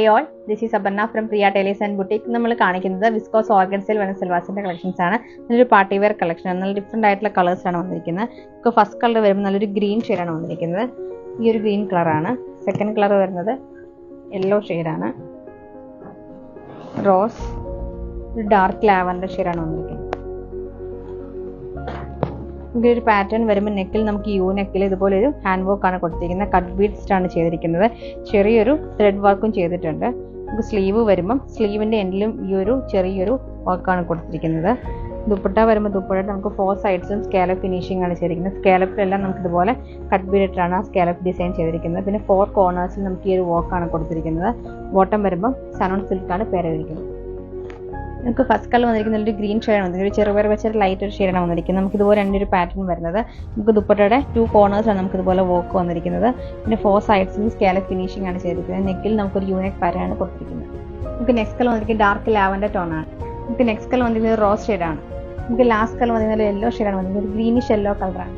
Hey all, this is Aparna from Priya Tailors and Boutique. നമ്മൾ കാണിക്കുന്നത് viscous ഓർഗൻസിൽ വരുന്ന സിൽവാസിന്റെ collections ആണ്. നല്ലൊരു പാർട്ടി വെയർ കളക്ഷൻ ആണ്. നല്ല ഡിഫറെന്റ് ആയിട്ടുള്ള കളേഴ്സ് ആണ് വന്നിരിക്കുന്നത്. നമുക്ക് ഫസ്റ്റ് കളർ വരുമ്പോൾ നല്ലൊരു ഗ്രീൻ ഷെയ്ഡാണ് വന്നിരിക്കുന്നത്. ഈ ഒരു ഗ്രീൻ കളറാണ്. സെക്കൻഡ് കളർ വരുന്നത് യെല്ലോ ഷെയ്ഡാണ്. റോസ്, ഡാർക്ക് ലാവൻഡർ ഷെയ്ഡാണ് വന്നിരിക്കുന്നത്. ഒരു പാറ്റേൺ വരുമ്പോൾ നെക്കിൽ നമുക്ക് യു നെക്കിൽ ഇതുപോലെ ഒരു ഹാൻഡ് വർക്ക് ആണ് കൊടുത്തിരിക്കുന്നത്. കട്ട് ബീഡ്സ് ആണ് ചെയ്തിരിക്കുന്നത്. ചെറിയൊരു ത്രെഡ് വർക്കും ചെയ്തിട്ടുണ്ട്. നമുക്ക് സ്ലീവ് വരുമ്പം സ്ലീവിന്റെ എൻഡിലും ഈ ഒരു ചെറിയൊരു വർക്കാണ് കൊടുത്തിരിക്കുന്നത്. ദുപ്പട്ട വരുമ്പോൾ ദുപ്പട്ട നമുക്ക് 4 സൈഡ്സും സ്കാലപ്പ് ഫിനിഷിംഗ് ആണ് ചെയ്തിരിക്കുന്നത്. സ്കാലപ്പിലെല്ലാം നമുക്ക് ഇതുപോലെ കട്ട് ബീഡിട്ടാണ് ആ സ്കാലപ്പ് ഡിസൈൻ ചെയ്തിരിക്കുന്നത്. പിന്നെ 4 കോർണേഴ്സിൽ നമുക്ക് ഈ ഒരു വർക്കാണ് കൊടുത്തിരിക്കുന്നത്. ബോട്ടം വരുമ്പം സനോൺ സിൽക്കാണ് പേരിരിക്കുന്നത്. നമുക്ക് ഫസ്റ്റ് കളർ വന്നിരിക്കുന്ന ഒരു ഗ്രീൻ ഷെയ്ഡാണ് വന്നിരിക്കുന്നത്. ചെറുപയർ വെച്ചൊരു ലൈറ്റ് ഒരു ഷെയ്ഡാണ് വന്നിരിക്കുന്നത്. നമുക്ക് ഇതുപോലെ രണ്ടൊരു പാറ്റേൺ വരുന്നത്. നമുക്ക് ദുപ്പട്ടയുടെ 2 കോർണേഴ്സാണ് നമുക്ക് ഇതുപോലെ വർക്ക് വന്നിരിക്കുന്നത്. പിന്നെ 4 സൈഡ്സിൽ സ്കാലപ്പ് ഫിനിഷിംഗ് ആണ് ചെയ്തിരിക്കുന്നത്. നെക്കിൽ നമുക്കൊരു യൂണിക് പാറ്റേൺ ആണ് കൊടുത്തിരിക്കുന്നത്. നമുക്ക് നെക്സ്റ്റ് കളർ വന്നിരിക്കുന്നത് ഡാർക്ക് ലാവൻഡർ ടോൺ ആണ്. നമുക്ക് നെക്സ്റ്റ് കളർ വന്നിരിക്കുന്നത് റോസ് ഷെയ്ഡാണ്. നമുക്ക് ലാസ്റ്റ് കളർ വന്നിരിക്കുന്നത് യെല്ലോ ഷെയ്ഡാണ് വന്നിരിക്കുന്നത്. ഒരു ഗ്രീനിഷ് യെല്ലോ കളറാണ്.